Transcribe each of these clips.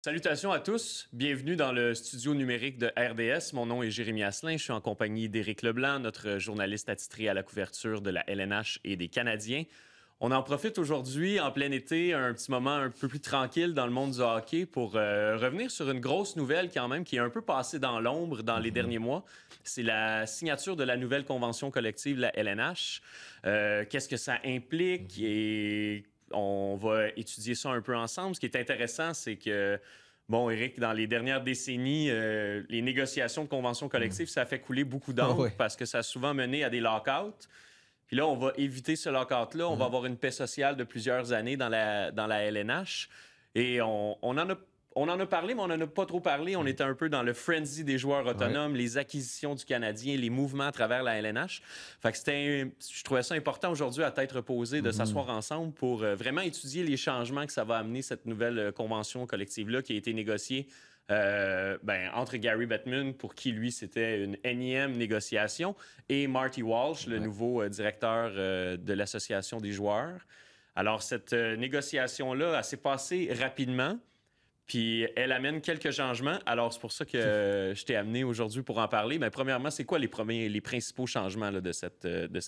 Salutations à tous, bienvenue dans le studio numérique de RDS. Mon nom est Jérémy Asselin, je suis en compagnie d'Éric Leblanc, notre journaliste attitré à la couverture de la LNH et des Canadiens. On en profite aujourd'hui, en plein été, un petit moment un peu plus tranquille dans le monde du hockey pour revenir sur une grosse nouvelle quand même qui est un peu passée dans l'ombre dans les derniers mois. C'est la signature de la nouvelle convention collective de la LNH. Qu'est-ce que ça implique et on va étudier ça un peu ensemble. Ce qui est intéressant, c'est que, bon, Éric, dans les dernières décennies, les négociations de conventions collectives, ça a fait couler beaucoup d'encre Oui. parce que ça a souvent mené à des lockouts. Puis là, on va éviter ce lockout-là. On va avoir une paix sociale de plusieurs années dans la LNH. Et on en a parlé, mais on n'en a pas trop parlé. On était un peu dans le frenzy des joueurs autonomes, les acquisitions du Canadien, les mouvements à travers la LNH. Fait que je trouvais ça important aujourd'hui à tête reposée de s'asseoir ensemble pour vraiment étudier les changements que ça va amener cette nouvelle convention collective-là qui a été négociée entre Gary Bettman, pour qui, lui, c'était une énième négociation, et Marty Walsh, le nouveau directeur de l'Association des joueurs. Alors, cette négociation-là, elle s'est passée rapidement. Puis elle amène quelques changements. Alors, c'est pour ça que je t'ai amené aujourd'hui pour en parler. Mais premièrement, c'est quoi les principaux changements là, de cette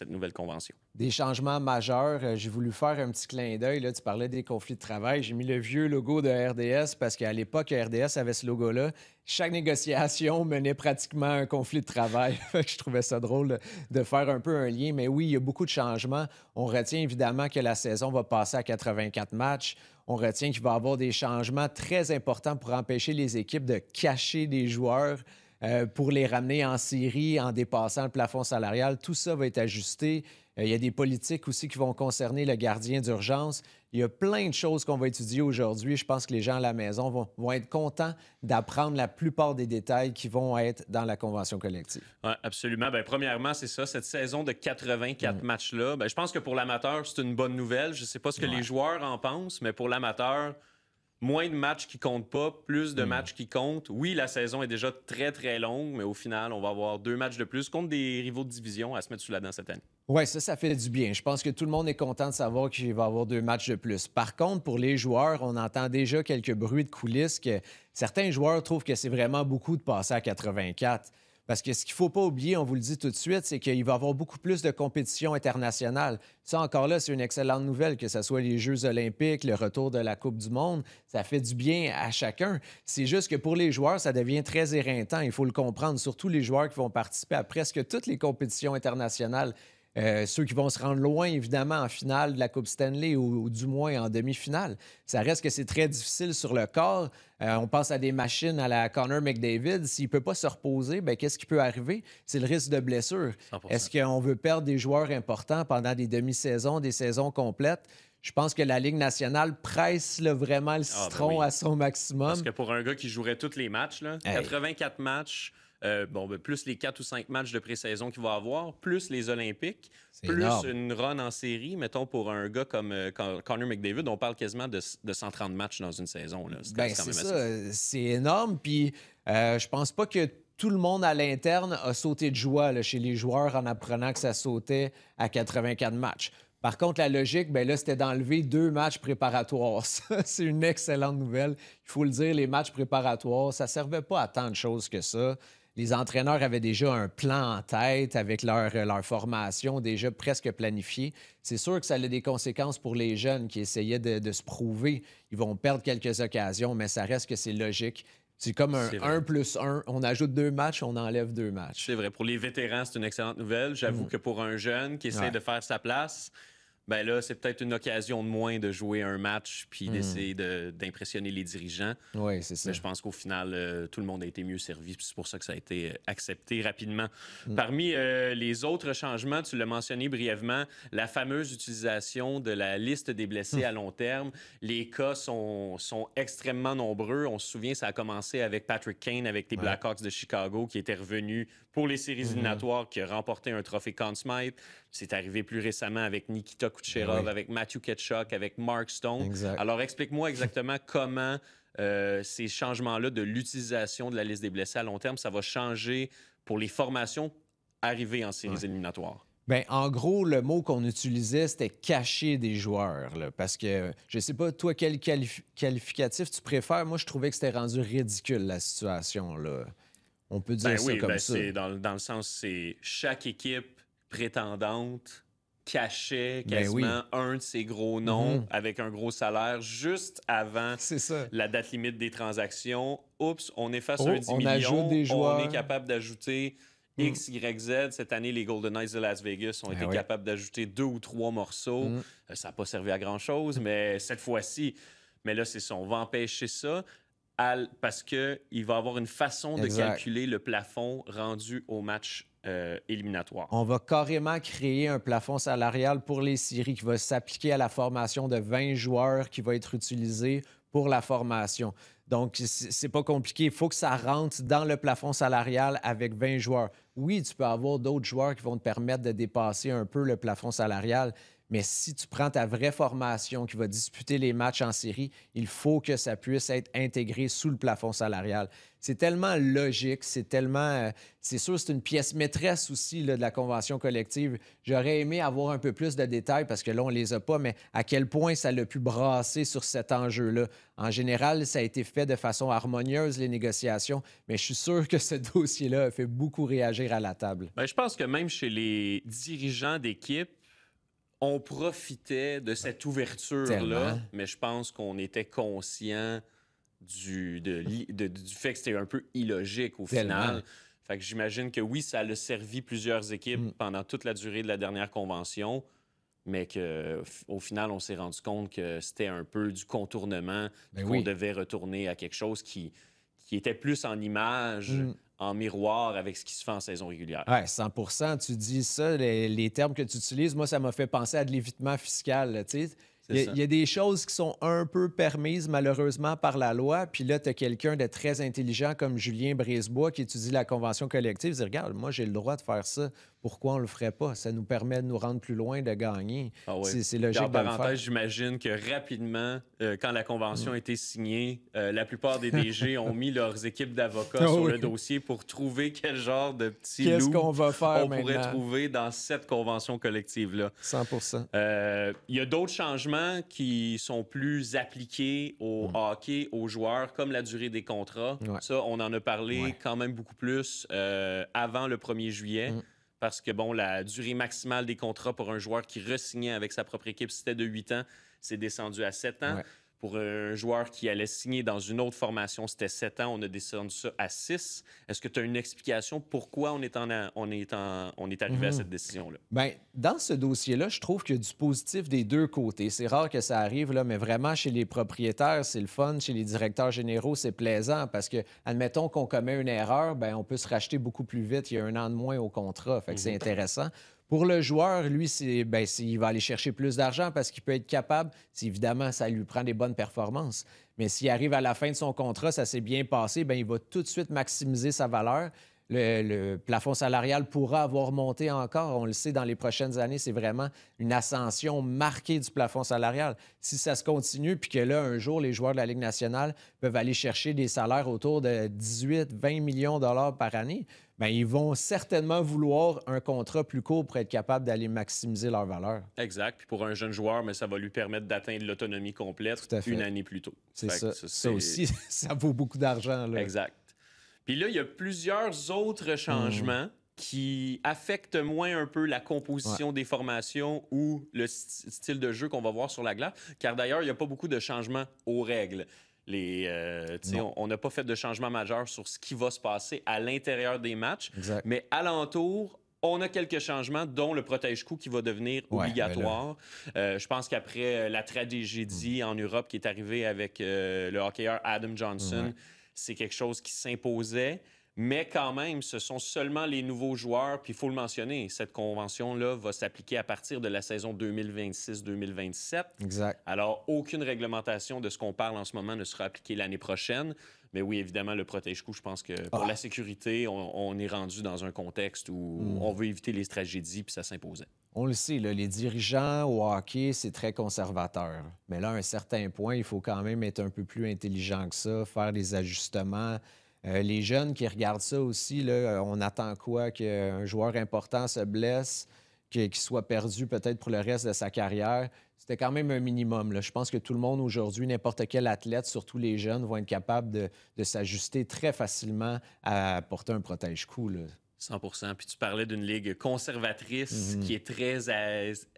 nouvelle convention? Des changements majeurs. J'ai voulu faire un petit clin d'œil. Là, tu parlais des conflits de travail. J'ai mis le vieux logo de RDS parce qu'à l'époque, RDS avait ce logo-là. Chaque négociation menait pratiquement à un conflit de travail. Fait que je trouvais ça drôle de faire un peu un lien. Mais oui, il y a beaucoup de changements. On retient évidemment que la saison va passer à 84 matchs. On retient qu'il va y avoir des changements très importants pour empêcher les équipes de cacher des joueurs. Pour les ramener en série en dépassant le plafond salarial. Tout ça va être ajusté. Il y a des politiques aussi qui vont concerner le gardien d'urgence. Il y a plein de choses qu'on va étudier aujourd'hui. Je pense que les gens à la maison vont être contents d'apprendre la plupart des détails qui vont être dans la convention collective. Oui, absolument. Premièrement, c'est ça, cette saison de 84 matchs-là, je pense que pour l'amateur, c'est une bonne nouvelle. Je ne sais pas ce que les joueurs en pensent, mais pour l'amateur, moins de matchs qui comptent pas, plus de matchs qui comptent. Oui, la saison est déjà très, très longue, mais au final, on va avoir 2 matchs de plus contre des rivaux de division à se mettre sous la dent cette année. Oui, ça fait du bien. Je pense que tout le monde est content de savoir qu'il va y avoir 2 matchs de plus. Par contre, pour les joueurs, on entend déjà quelques bruits de coulisses que certains joueurs trouvent que c'est vraiment beaucoup de passer à 84. Parce que ce qu'il ne faut pas oublier, on vous le dit tout de suite, c'est qu'il va y avoir beaucoup plus de compétitions internationales. Ça, encore là, c'est une excellente nouvelle, que ce soit les Jeux olympiques, le retour de la Coupe du monde. Ça fait du bien à chacun. C'est juste que pour les joueurs, ça devient très éreintant. Il faut le comprendre, surtout les joueurs qui vont participer à presque toutes les compétitions internationales. Ceux qui vont se rendre loin, évidemment, en finale de la Coupe Stanley ou du moins en demi-finale. Ça reste que c'est très difficile sur le corps. On pense à des machines à la Connor McDavid. S'il ne peut pas se reposer, qu'est-ce qui peut arriver? C'est le risque de blessure. 100%. Est-ce qu'on veut perdre des joueurs importants pendant des demi-saisons, des saisons complètes? Je pense que la Ligue nationale presse là, vraiment le citron à son maximum. Parce que pour un gars qui jouerait tous les matchs, là, 84 matchs, plus les 4 ou 5 matchs de pré-saison qu'il va avoir, plus les Olympiques, plus énorme. une run en série, mettons, pour un gars comme Connor McDavid, on parle quasiment de 130 matchs dans une saison. Là. C'est quand même C'est assez ça, c'est énorme. Puis je pense pas que tout le monde à l'interne a sauté de joie là, chez les joueurs en apprenant que ça sautait à 84 matchs. Par contre, la logique, là, c'était d'enlever 2 matchs préparatoires. Ça, c'est une excellente nouvelle. Il faut le dire, les matchs préparatoires, ça servait pas à tant de choses que ça. Les entraîneurs avaient déjà un plan en tête avec leur formation déjà presque planifiée. C'est sûr que ça a des conséquences pour les jeunes qui essayaient de se prouver. Ils vont perdre quelques occasions, mais ça reste que c'est logique. C'est comme un 1 plus 1. On ajoute 2 matchs, on enlève 2 matchs. C'est vrai. Pour les vétérans, c'est une excellente nouvelle. J'avoue que pour un jeune qui essaie de faire sa place, là, c'est peut-être une occasion de moins de jouer un match puis d'essayer d'impressionner les dirigeants. Oui, c'est ça. Mais je pense qu'au final, tout le monde a été mieux servi. C'est pour ça que ça a été accepté rapidement. Parmi les autres changements, tu l'as mentionné brièvement, la fameuse utilisation de la liste des blessés à long terme. Les cas sont extrêmement nombreux. On se souvient, ça a commencé avec Patrick Kane, avec les Blackhawks de Chicago, qui était revenu pour les séries éliminatoires, qui a remporté un trophée Conn Smythe. C'est arrivé plus récemment avec Nikita Kucherov, avec Matthew Tkachuk, avec Mark Stone. Exact. Alors, explique-moi exactement comment ces changements-là de l'utilisation de la liste des blessés à long terme, ça va changer pour les formations arrivées en séries éliminatoires. Bien, en gros, le mot qu'on utilisait, c'était cacher des joueurs. Là, parce que, je sais pas, toi, quel qualificatif tu préfères? Moi, je trouvais que c'était rendu ridicule, la situation. Là. On peut dire Ben ça oui, comme ben ça. c'est dans le sens, c'est chaque équipe prétendante cachait Ben oui. quasiment un de ses gros noms Mhm. avec un gros salaire juste avant C'est ça. la date limite des transactions. Oups, on est face à un Oh, 10 on ajoute millions, des on est joueurs. capable d'ajouter Mm. X, Y, Z. Cette année, les Golden Knights de Las Vegas ont Ben été oui. capables d'ajouter 2 ou 3 morceaux. Mm. Ça n'a pas servi à grand-chose, mais cette fois-ci, mais là, c'est ça. On va empêcher ça parce qu'il va y avoir une façon de Exact. calculer le plafond rendu au match éliminatoire. On va carrément créer un plafond salarial pour les séries qui va s'appliquer à la formation de 20 joueurs qui va être utilisé pour la formation. Donc, c'est pas compliqué. Il faut que ça rentre dans le plafond salarial avec 20 joueurs. Oui, tu peux avoir d'autres joueurs qui vont te permettre de dépasser un peu le plafond salarial, mais si tu prends ta vraie formation qui va disputer les matchs en série, il faut que ça puisse être intégré sous le plafond salarial. C'est tellement logique, c'est tellement... c'est sûr, c'est une pièce maîtresse aussi là, de la convention collective. J'aurais aimé avoir un peu plus de détails parce que là, on les a pas, mais à quel point ça l'a pu brasser sur cet enjeu-là. En général, ça a été fait de façon harmonieuse, les négociations, mais je suis sûr que ce dossier-là a fait beaucoup réagir à la table. Ben, je pense que même chez les dirigeants d'équipe, on profitait de cette ouverture-là, Tellement. mais je pense qu'on était conscient du fait que c'était un peu illogique au Tellement. final. Fait que j'imagine que oui, ça a servi plusieurs équipes pendant toute la durée de la dernière convention, mais qu'au final, on s'est rendu compte que c'était un peu du contournement, Ben qu'on oui. devait retourner à quelque chose qui était plus en image, en miroir avec ce qui se fait en saison régulière. Oui, 100. Tu dis ça, les termes que tu utilises, moi, ça m'a fait penser à de l'évitement fiscal. Là, tu sais. C'est ça. Il y a des choses qui sont un peu permises, malheureusement, par la loi. Puis là, tu as quelqu'un de très intelligent comme Julien Brisebois qui étudie la convention collective. Il dit, regarde, moi, j'ai le droit de faire ça. Pourquoi on le ferait pas? Ça nous permet de nous rendre plus loin, de gagner. Ah ouais. C'est Puis logique en de le faire. parenthèse, j'imagine que rapidement, quand la convention a été signée, la plupart des DG ont mis leurs équipes d'avocats Ah sur oui. le dossier pour trouver quel genre de petit Qu'est-ce loup qu'on va faire on pourrait maintenant? trouver dans cette convention collective-là. 100. Il y a d'autres changements qui sont plus appliqués au hockey, aux joueurs, comme la durée des contrats. Ouais. Ça, on en a parlé Ouais. quand même beaucoup plus avant le 1er juillet. Parce que, bon, la durée maximale des contrats pour un joueur qui re-signait avec sa propre équipe, c'était de 8 ans. C'est descendu à 7 ans. Ouais. Pour un joueur qui allait signer dans une autre formation, c'était 7 ans. On a descendu ça à 6. Est-ce que tu as une explication pourquoi on est arrivé à cette décision-là? Bien, dans ce dossier-là, je trouve qu'il y a du positif des deux côtés. C'est rare que ça arrive, là, mais vraiment, chez les propriétaires, c'est le fun. Chez les directeurs généraux, c'est plaisant parce que, admettons qu'on commet une erreur, bien, on peut se racheter beaucoup plus vite. Il y a 1 an de moins au contrat. Fait que c'est intéressant. Pour le joueur, lui, il va aller chercher plus d'argent parce qu'il peut être capable, si évidemment, ça lui prend des bonnes performances. Mais s'il arrive à la fin de son contrat, ça s'est bien passé, bien, il va tout de suite maximiser sa valeur. Le plafond salarial pourra avoir monté encore. On le sait, dans les prochaines années, c'est vraiment une ascension marquée du plafond salarial. Si ça se continue, puis que là, un jour, les joueurs de la Ligue nationale peuvent aller chercher des salaires autour de 18-20 millions de dollars par année, bien, ils vont certainement vouloir un contrat plus court pour être capable d'aller maximiser leur valeur. Exact. Puis pour un jeune joueur, mais ça va lui permettre d'atteindre l'autonomie complète Tout à fait. 1 année plus tôt. C'est Fait ça. que Ça aussi, ça vaut beaucoup d'argent. Là. Exact. Puis là, il y a plusieurs autres changements qui affectent moins un peu la composition des formations ou le style de jeu qu'on va voir sur la glace. Car d'ailleurs, il n'y a pas beaucoup de changements aux règles. On n'a pas fait de changement majeur sur ce qui va se passer à l'intérieur des matchs. Exact. Mais alentour, on a quelques changements, dont le protège-coup qui va devenir obligatoire. Je pense qu'après la tragédie en Europe qui est arrivée avec le hockeyeur Adam Johnson, c'est quelque chose qui s'imposait. Mais quand même, ce sont seulement les nouveaux joueurs. Puis il faut le mentionner, cette convention-là va s'appliquer à partir de la saison 2026-2027. Exact. Alors, aucune réglementation de ce qu'on parle en ce moment ne sera appliquée l'année prochaine. Mais oui, évidemment, le protège-coup, je pense que pour la sécurité, on est rendu dans un contexte où on veut éviter les tragédies, puis ça s'imposait. On le sait, là, les dirigeants au hockey, c'est très conservateur. Mais là, à un certain point, il faut quand même être un peu plus intelligent que ça, faire des ajustements. Les jeunes qui regardent ça aussi, là, on attend quoi? Qu'un joueur important se blesse, qu'il soit perdu peut-être pour le reste de sa carrière. C'était quand même un minimum, là. Je pense que tout le monde aujourd'hui, n'importe quel athlète, surtout les jeunes, vont être capables de s'ajuster très facilement à porter un protège-cou, là. 100%. Puis tu parlais d'une ligue conservatrice qui est très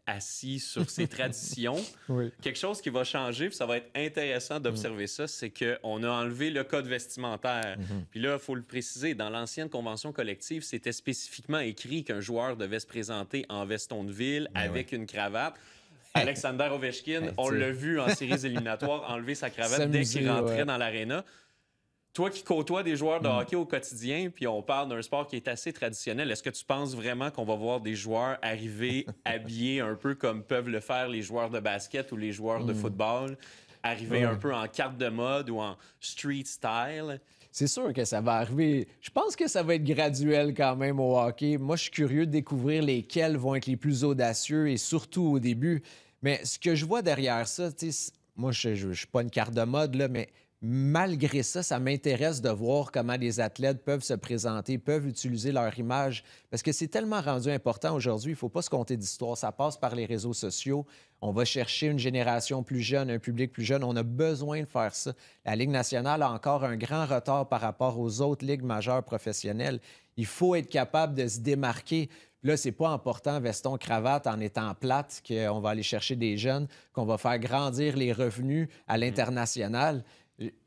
assise sur ses traditions. Oui. Quelque chose qui va changer, puis ça va être intéressant d'observer ça, c'est qu'on a enlevé le code vestimentaire. Puis là, il faut le préciser, dans l'ancienne convention collective, c'était spécifiquement écrit qu'un joueur devait se présenter en veston de ville avec une cravate. Alexander Ovechkin, on l'a vu en séries éliminatoires enlever sa cravate dès qu'il rentrait dans l'aréna. Toi qui côtoies des joueurs de hockey au quotidien, puis on parle d'un sport qui est assez traditionnel, est-ce que tu penses vraiment qu'on va voir des joueurs arriver habillés un peu comme peuvent le faire les joueurs de basket ou les joueurs de football, arriver un peu en carte de mode ou en street style? C'est sûr que ça va arriver. Je pense que ça va être graduel quand même au hockey. Moi, je suis curieux de découvrir lesquels vont être les plus audacieux et surtout au début. Mais ce que je vois derrière ça, moi, je ne suis pas une carte de mode, là, mais malgré ça, ça m'intéresse de voir comment les athlètes peuvent se présenter, peuvent utiliser leur image, parce que c'est tellement rendu important aujourd'hui, il ne faut pas se compter d'histoire, ça passe par les réseaux sociaux. On va chercher une génération plus jeune, un public plus jeune, on a besoin de faire ça. La Ligue nationale a encore un grand retard par rapport aux autres ligues majeures professionnelles. Il faut être capable de se démarquer. Là, c'est pas en portant veston, cravate, en étant plate qu'on va aller chercher des jeunes, qu'on va faire grandir les revenus à l'international.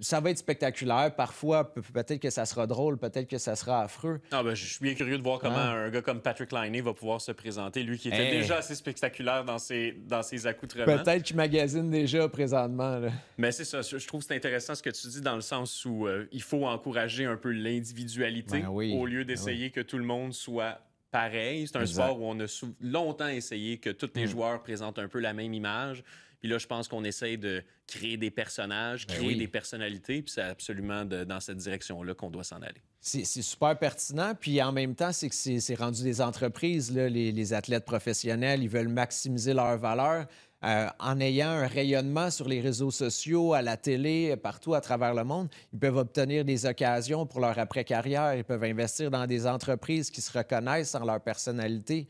Ça va être spectaculaire. Parfois, peut-être que ça sera drôle, peut-être que ça sera affreux. Ah ben, je suis bien curieux de voir comment un gars comme Patrick Laine va pouvoir se présenter, lui qui était déjà assez spectaculaire dans ses accoutrements. Peut-être qu'il magasine déjà présentement, là. Mais c'est ça, je trouve que c'est intéressant ce que tu dis dans le sens où il faut encourager un peu l'individualité au lieu d'essayer que tout le monde soit pareil. C'est un sport où on a longtemps essayé que tous les joueurs présentent un peu la même image. Puis là, je pense qu'on essaye de créer des personnages, créer des personnalités, puis c'est absolument dans cette direction-là qu'on doit s'en aller. C'est super pertinent, puis en même temps, c'est que c'est rendu des entreprises, là, les athlètes professionnels, ils veulent maximiser leur valeur en ayant un rayonnement sur les réseaux sociaux, à la télé, partout à travers le monde. Ils peuvent obtenir des occasions pour leur après-carrière, ils peuvent investir dans des entreprises qui se reconnaissent en leur personnalité.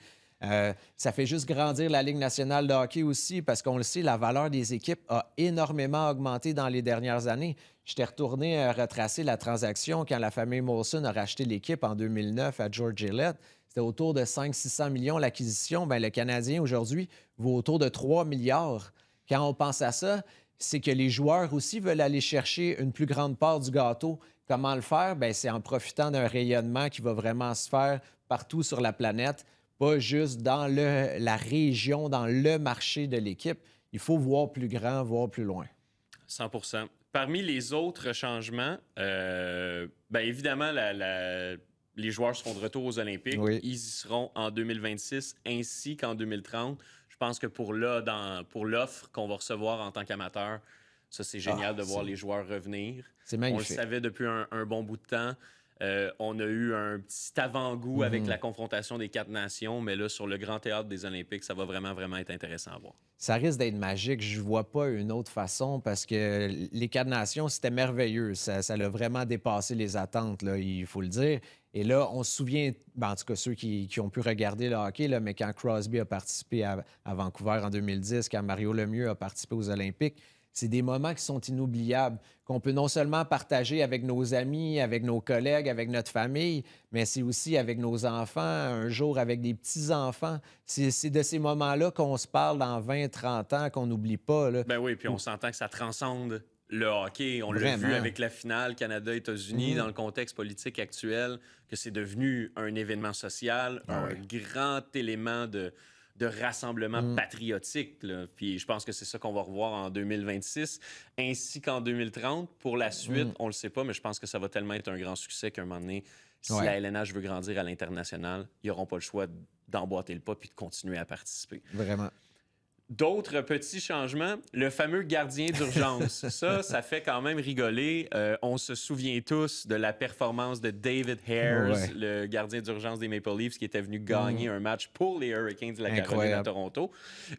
Ça fait juste grandir la Ligue nationale de hockey aussi parce qu'on le sait, la valeur des équipes a énormément augmenté dans les dernières années. J'étais retourné retracer la transaction quand la famille Molson a racheté l'équipe en 2009 à George Gillette. C'était autour de 500-600 millions l'acquisition. Bien, le Canadien, aujourd'hui, vaut autour de 3 milliards. Quand on pense à ça, c'est que les joueurs aussi veulent aller chercher une plus grande part du gâteau. Comment le faire? Bien, c'est en profitant d'un rayonnement qui va vraiment se faire partout sur la planète. Pas juste dans la région, dans le marché de l'équipe. Il faut voir plus grand, voir plus loin. 100%. Parmi les autres changements, bien évidemment, les joueurs seront de retour aux Olympiques. Oui. Ils y seront en 2026 ainsi qu'en 2030. Je pense que pour l'offre qu'on va recevoir en tant qu'amateur, ça, c'est génial de voir les joueurs revenir. C'est magnifique. On le savait depuis un bon bout de temps. On a eu un petit avant-goût avec la confrontation des 4 nations, mais là, sur le grand théâtre des Olympiques, ça va vraiment, vraiment être intéressant à voir. Ça risque d'être magique. Je vois pas une autre façon parce que les 4 nations, c'était merveilleux. Ça a vraiment dépassé les attentes, là, il faut le dire. Et là, on se souvient, en tout cas ceux qui ont pu regarder le hockey, là, mais quand Crosby a participé à Vancouver en 2010, quand Mario Lemieux a participé aux Olympiques, c'est des moments qui sont inoubliables, qu'on peut non seulement partager avec nos amis, avec nos collègues, avec notre famille, mais c'est aussi avec nos enfants, un jour avec des petits-enfants. C'est de ces moments-là qu'on se parle dans 20, 30 ans, qu'on n'oublie pas, là. Ben oui, puis on s'entend que ça transcende le hockey. On l'a vu avec la finale Canada-États-Unis dans le contexte politique actuel, que c'est devenu un événement social, un grand élément de rassemblement patriotique. Là. Puis je pense que c'est ça qu'on va revoir en 2026, ainsi qu'en 2030. Pour la suite, on le sait pas, mais je pense que ça va tellement être un grand succès qu'à un moment donné, si la LNH veut grandir à l'international, ils n'auront pas le choix d'emboîter le pas puis de continuer à participer. Vraiment. D'autres petits changements, le fameux gardien d'urgence. Ça fait quand même rigoler. On se souvient tous de la performance de David Hayes, le gardien d'urgence des Maple Leafs, qui était venu gagner un match pour les Hurricanes de la Caroline à Toronto.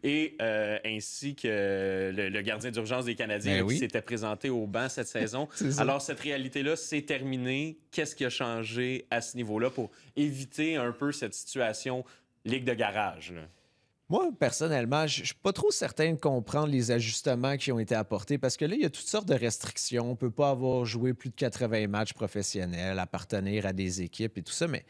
Et ainsi que le gardien d'urgence des Canadiens qui s'était présenté au banc cette saison. Alors, cette réalité-là, c'est terminé. Qu'est-ce qui a changé à ce niveau-là pour éviter un peu cette situation ligue de garage, là. Moi, personnellement, je ne suis pas trop certain de comprendre les ajustements qui ont été apportés parce que là, il y a toutes sortes de restrictions. On ne peut pas avoir joué plus de 80 matchs professionnels, appartenir à des équipes et tout ça, mais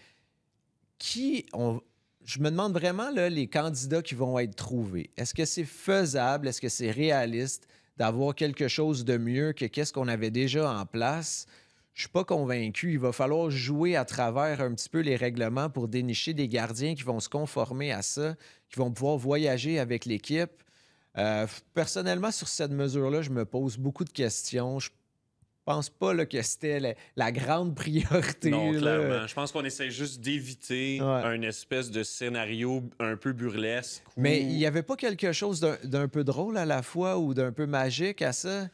je me demande vraiment là, les candidats qui vont être trouvés. Est-ce que c'est faisable? Est-ce que c'est réaliste d'avoir quelque chose de mieux que qu'est-ce qu'on avait déjà en place? Je suis pas convaincu. Il va falloir jouer à travers un petit peu les règlements pour dénicher des gardiens qui vont se conformer à ça, qui vont pouvoir voyager avec l'équipe. Personnellement, sur cette mesure-là, je me pose beaucoup de questions. Je pense pas là, que c'était la grande priorité. Non, là. clairement. Je pense qu'on essaie juste d'éviter Ouais. un espèce de scénario un peu burlesque. Mais il n'y avait pas quelque chose d'un peu drôle à la fois ou d'un peu magique à ça?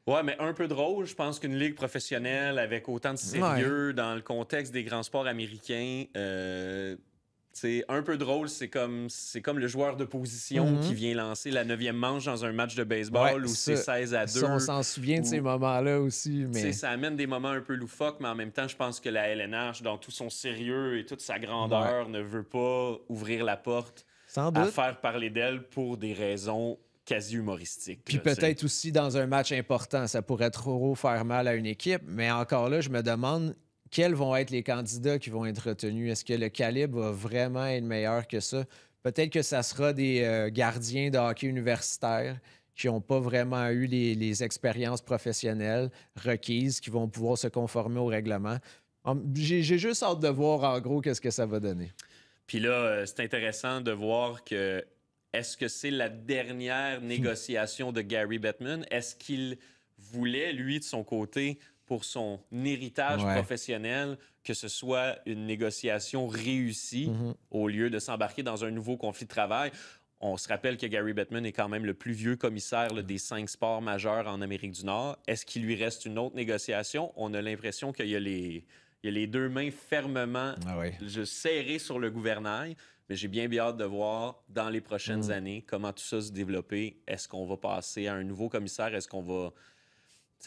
Ouais, mais un peu drôle. Je pense qu'une ligue professionnelle avec autant de sérieux dans le contexte des grands sports américains, un peu drôle, c'est comme le joueur de position qui vient lancer la 9e manche dans un match de baseball Ouais, où c'est 16-2. Ça, on s'en souvient de ces moments-là aussi. Mais... Ça amène des moments un peu loufoques, mais en même temps, je pense que la LNH, dans tout son sérieux et toute sa grandeur, ne veut pas ouvrir la porte Sans à doute. faire parler d'elle pour des raisons quasi humoristiques. Puis là, peut-être aussi dans un match important, ça pourrait trop faire mal à une équipe. Mais encore là, je me demande quels vont être les candidats qui vont être retenus. Est-ce que le calibre va vraiment être meilleur que ça? Peut-être que ça sera des gardiens de hockey universitaire qui n'ont pas vraiment eu les expériences professionnelles requises, qui vont pouvoir se conformer au règlement. J'ai juste hâte de voir en gros qu'est-ce que ça va donner. Puis là, c'est intéressant de voir que est-ce que c'est la dernière négociation de Gary Bettman? Est-ce qu'il voulait, lui, de son côté, pour son héritage professionnel, que ce soit une négociation réussie au lieu de s'embarquer dans un nouveau conflit de travail? On se rappelle que Gary Bettman est quand même le plus vieux commissaire là, des 5 sports majeurs en Amérique du Nord. Est-ce qu'il lui reste une autre négociation? On a l'impression qu'il y a les deux mains fermement serrées sur le gouvernail. Mais j'ai bien hâte de voir dans les prochaines années comment tout ça se développer. Est-ce qu'on va passer à un nouveau commissaire? Est-ce qu'on va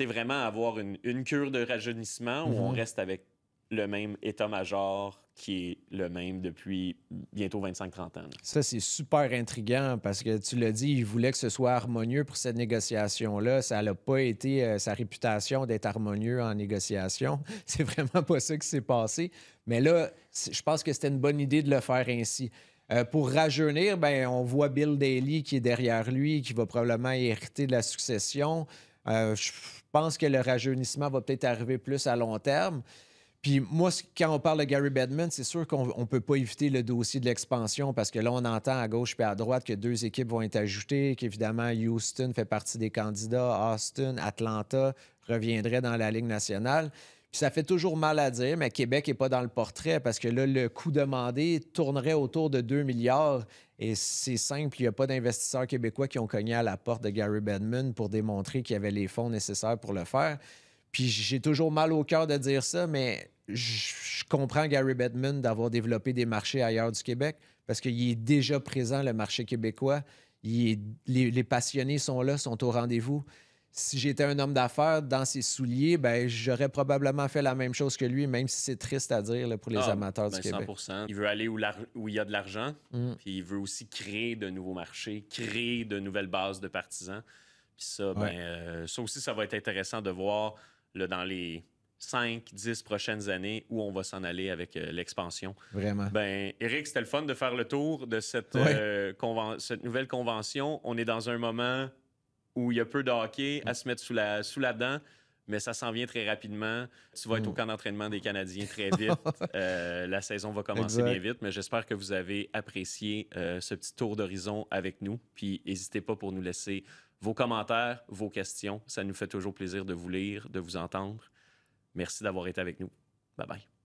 vraiment avoir une cure de rajeunissement ou on reste avec le même état-major qui est le même depuis bientôt 25-30 ans? Là? Ça, c'est super intriguant parce que tu l'as dit, il voulait que ce soit harmonieux pour cette négociation-là. Ça n'a pas été sa réputation d'être harmonieux en négociation. C'est vraiment pas ça qui s'est passé. Mais là, je pense que c'était une bonne idée de le faire ainsi. Pour rajeunir, on voit Bill Daly qui est derrière lui, qui va probablement hériter de la succession. Je pense que le rajeunissement va peut-être arriver plus à long terme. Puis moi, quand on parle de Gary Bettman, c'est sûr qu'on ne peut pas éviter le dossier de l'expansion parce que là, on entend à gauche et à droite que 2 équipes vont être ajoutées, qu'évidemment, Houston fait partie des candidats, Austin, Atlanta reviendrait dans la Ligue nationale. Puis ça fait toujours mal à dire, mais Québec n'est pas dans le portrait parce que là, le coût demandé tournerait autour de 2 milliards. Et c'est simple, il n'y a pas d'investisseurs québécois qui ont cogné à la porte de Gary Bettman pour démontrer qu'il y avait les fonds nécessaires pour le faire. Puis j'ai toujours mal au cœur de dire ça, mais je comprends Gary Bettman d'avoir développé des marchés ailleurs du Québec parce qu'il est déjà présent, le marché québécois. Les passionnés sont là, sont au rendez-vous. Si j'étais un homme d'affaires dans ses souliers, j'aurais probablement fait la même chose que lui, même si c'est triste à dire là, pour les amateurs du Québec. 100%. Il veut aller où il y a de l'argent, puis il veut aussi créer de nouveaux marchés, créer de nouvelles bases de partisans. Puis ça, ça aussi, ça va être intéressant de voir là, dans les 5-10 prochaines années où on va s'en aller avec l'expansion. Vraiment. Éric, c'était le fun de faire le tour de cette nouvelle convention. On est dans un moment où il y a peu de hockey à se mettre sous la dent, mais ça s'en vient très rapidement. Tu vas être au camp d'entraînement des Canadiens très vite. La saison va commencer bien vite, mais j'espère que vous avez apprécié ce petit tour d'horizon avec nous. Puis n'hésitez pas pour nous laisser vos commentaires, vos questions. Ça nous fait toujours plaisir de vous lire, de vous entendre. Merci d'avoir été avec nous. Bye-bye.